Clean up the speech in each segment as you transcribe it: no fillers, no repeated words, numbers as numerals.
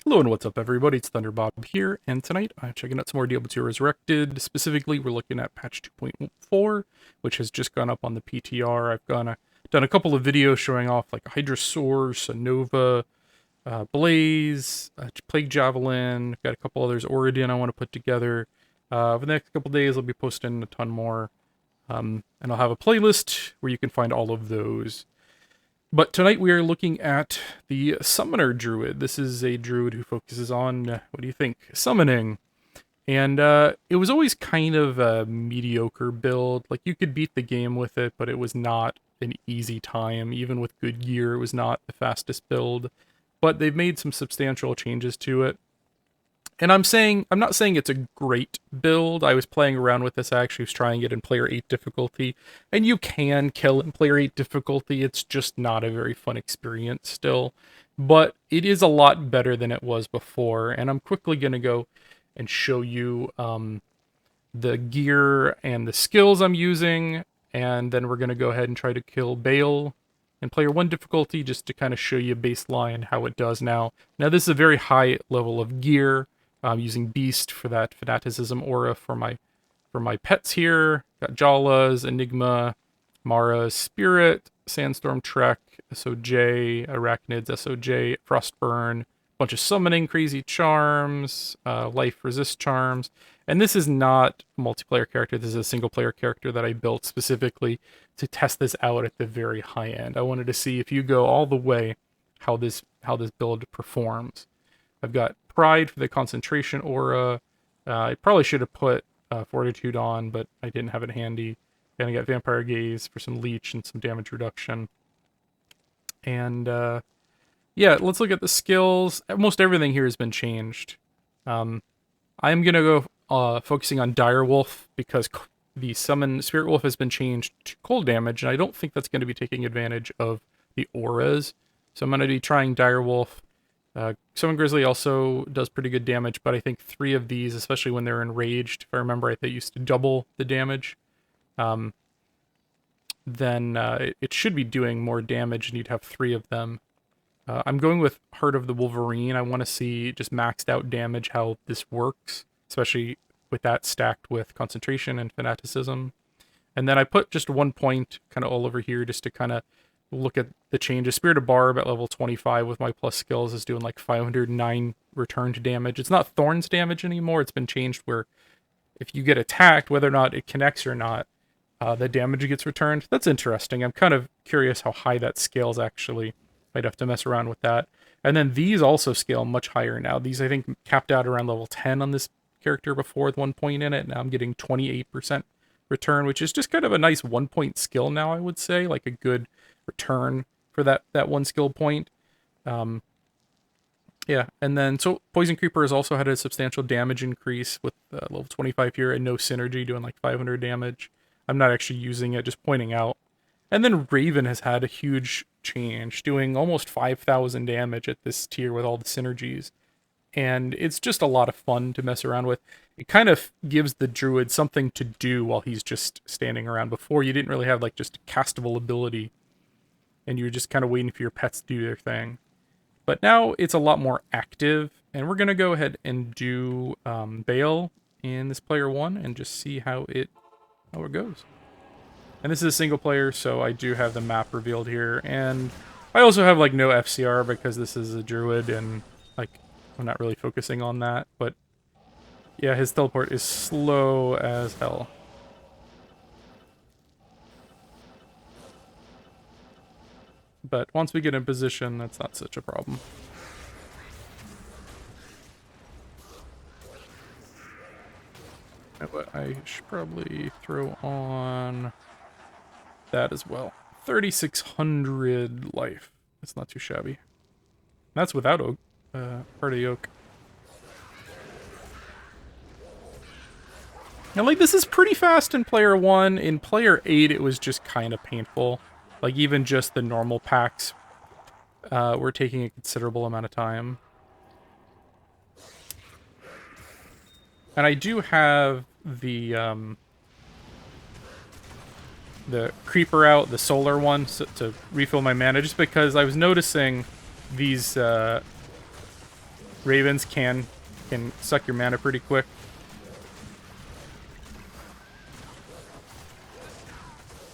Hello and what's up everybody, it's Thunderbob here, and tonight I'm checking out some more Diablo 2 Resurrected. Specifically, we're looking at patch 2.4, which has just gone up on the PTR. Done a couple of videos showing off like a Hydrasaur, Sonova, Blaze, Plague Javelin, got a couple others, Oridin I want to put together. Over the next couple days I'll be posting a ton more, and I'll have a playlist where you can find all of those. But tonight we are looking at the Summoner Druid. This is a druid who focuses on, what do you think, summoning. And it was always kind of a mediocre build. Like, you could beat the game with it, but it was not an easy time. Even with good gear, it was not the fastest build. But they've made some substantial changes to it. And I'm not saying it's a great build. I was playing around with this. I actually was trying it in player 8 difficulty. And you can kill in player 8 difficulty. It's just not a very fun experience still. But it is a lot better than it was before. And I'm quickly going to go and show you the gear and the skills I'm using. And then we're going to go ahead and try to kill BAAL in player 1 difficulty, just to kind of show you baseline how it does now. Now this is a very high level of gear. I'm using Beast for that Fanaticism aura for my pets here. Got Jalas, Enigma, Mara, Spirit, Sandstorm Trek, SOJ, Arachnids, SOJ, Frostburn, bunch of summoning crazy charms, life resist charms. And this is not a multiplayer character. This is a single player character that I built specifically to test this out at the very high end. I wanted to see if you go all the way how this build performs. I've got Pride for the concentration aura. I probably should have put Fortitude on, but I didn't have it handy. And I got Vampire Gaze for some leech and some damage reduction. And yeah, let's look at the skills. Almost everything here has been changed. I'm going to go focusing on Direwolf because the summon Spirit Wolf has been changed to cold damage, and I don't think that's going to be taking advantage of the auras. So I'm going to be trying Direwolf. Summon Grizzly also does pretty good damage, but I think 3 of these, especially when they're enraged, if I remember right, they used to double the damage. Then it should be doing more damage, and you'd have 3 of them. I'm going with Heart of the Wolverine. I want to see just maxed out damage, how this works, especially with that stacked with Concentration and Fanaticism. And then I put just 1 point kind of all over here just to kind of look at the changes. Spirit of Barb at level 25 with my plus skills is doing like 509 returned damage. It's not Thorns damage anymore. It's been changed where if you get attacked, whether or not it connects or not, the damage gets returned. That's interesting. I'm kind of curious how high that scales actually. I'd have to mess around with that. And then these also scale much higher now. These I think capped out around level 10 on this character before with 1 point in it. Now I'm getting 28% return, which is just kind of a nice 1 point skill now, I would say. Like a good return for that 1 skill point. Yeah, and then so Poison Creeper has also had a substantial damage increase with level 25 here and no synergy doing like 500 damage. I'm not actually using it, just pointing out. And then Raven has had a huge change, doing almost 5,000 damage at this tier with all the synergies. And it's just a lot of fun to mess around with. It kind of gives the druid something to do while he's just standing around. Before, you didn't really have like just a castable ability, and you were just kind of waiting for your pets to do their thing. But now it's a lot more active, and we're going to go ahead and do BAAL in this player 1 and just see how it goes. And this is a single player, so I do have the map revealed here. And I also have like no FCR because this is a druid, and like I'm not really focusing on that. But yeah, his teleport is slow as hell. But once we get in position, that's not such a problem. But I should probably throw on that as well. 3,600 life. That's not too shabby. That's without part of the oak. Now, like, this is pretty fast in player 1. In player 8, it was just kind of painful. Like, even just the normal packs were taking a considerable amount of time. And I do have the creeper out, the solar one, so, to refill my mana, just because I was noticing these Ravens can suck your mana pretty quick.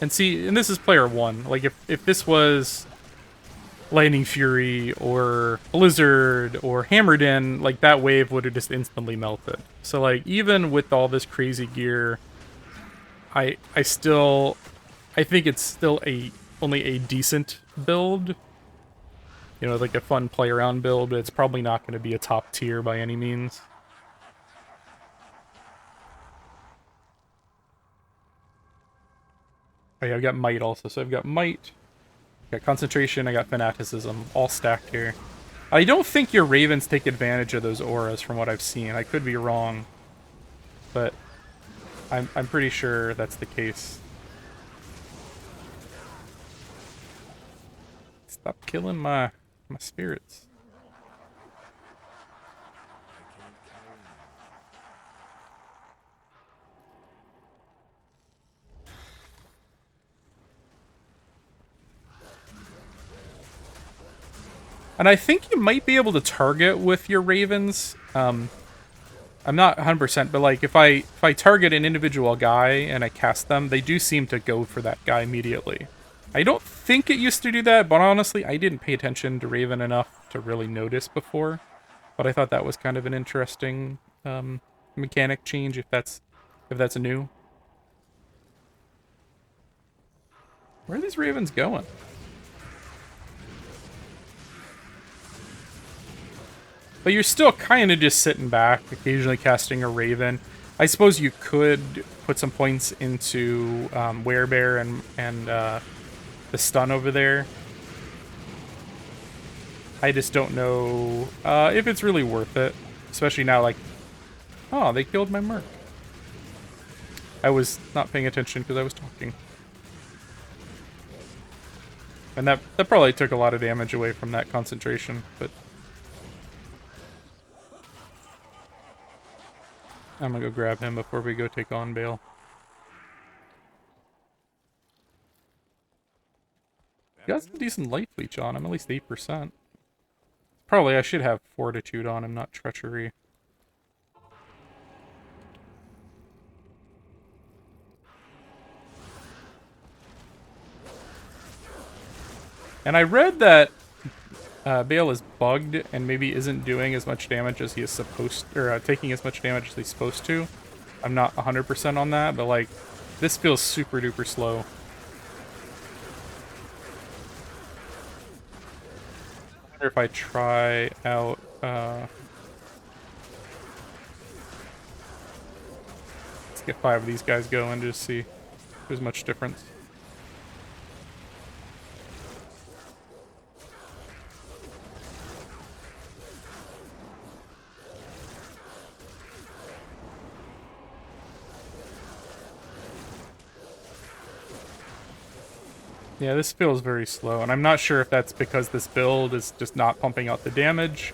And see, and this is player 1. Like, if this was Lightning Fury or Blizzard or Hammered In, like, that wave would have just instantly melted. So, like, even with all this crazy gear, I think it's still only a decent build. You know, like a fun play around build, but it's probably not going to be a top tier by any means. Oh yeah, I've got Might also. So I've got Might, I got Concentration, I got Fanaticism, all stacked here. I don't think your Ravens take advantage of those auras from what I've seen. I could be wrong, but I'm pretty sure that's the case. Stop killing my spirits. And I think you might be able to target with your Ravens. I'm not 100%, but like if I target an individual guy and I cast them, they do seem to go for that guy immediately. I don't think it used to do that, but honestly, I didn't pay attention to Raven enough to really notice before. But I thought that was kind of an interesting mechanic change if that's new. Where are these Ravens going? But you're still kind of just sitting back, occasionally casting a Raven. I suppose you could put some points into Werebear and the stun over there. I just don't know if it's really worth it. Especially now, like, oh, they killed my Merc. I was not paying attention because I was talking. And that probably took a lot of damage away from that concentration, but... I'm gonna go grab him before we go take on BAAL. He got some decent life leech on him, at least 8%. Probably I should have Fortitude on him, not Treachery. And I read that BAAL is bugged and maybe isn't doing as much damage as he is supposed to, or taking as much damage as he's supposed to. I'm not 100% on that, but like, this feels super duper slow. I wonder if I try out, let's get 5 of these guys going to see if there's much difference. Yeah, this feels very slow, and I'm not sure if that's because this build is just not pumping out the damage,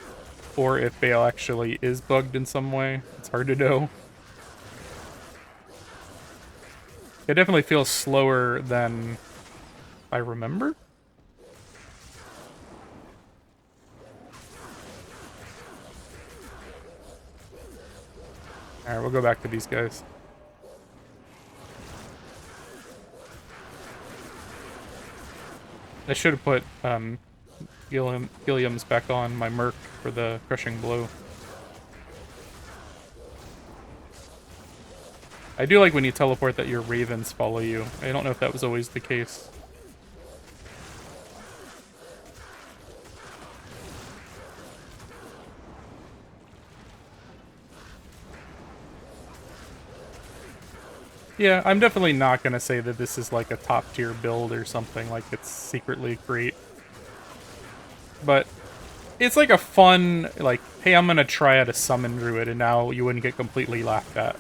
or if BAAL actually is bugged in some way. It's hard to know. It definitely feels slower than I remember. Alright, we'll go back to these guys. I should have put Gilliam's back on my Merc for the crushing blow. I do like when you teleport that your Ravens follow you. I don't know if that was always the case. Yeah, I'm definitely not going to say that this is like a top tier build or something, like it's secretly great. But it's like a fun, like, hey, I'm going to try out a Summon Druid, and now you wouldn't get completely laughed at.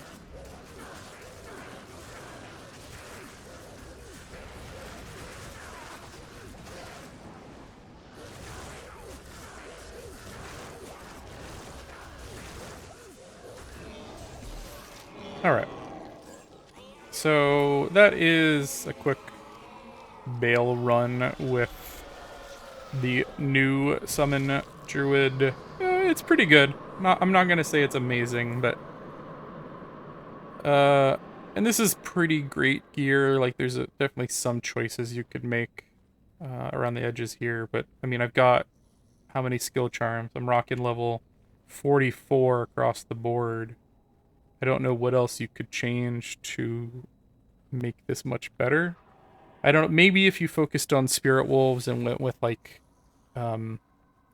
Alright. So that is a quick BAAL run with the new Summon Druid. it's pretty good. I'm not gonna say it's amazing, but and this is pretty great gear. Like, there's definitely some choices you could make around the edges here, but I mean, I've got how many skill charms? I'm rocking level 44 across the board. I don't know what else you could change to make this much better. I don't know, maybe if you focused on Spirit Wolves and went with like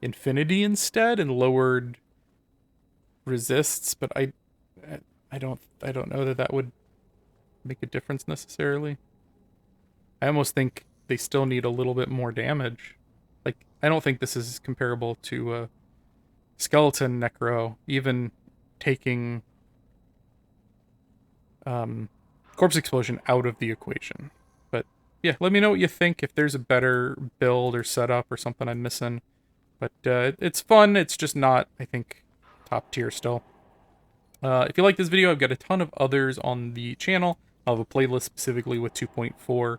Infinity instead and lowered resists, but I don't know that that would make a difference necessarily. I almost think they still need a little bit more damage. Like, I don't think this is comparable to Skeleton Necro, even taking Corpse Explosion out of the equation. But yeah, let me know what you think, if there's a better build or setup or something I'm missing. But it's fun, it's just not, I think, top tier still. If you like this video, I've got a ton of others on the channel. I'll have a playlist specifically with 2.4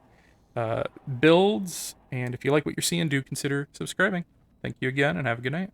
builds, and if you like what you're seeing, do consider subscribing. Thank you again, and have a good night.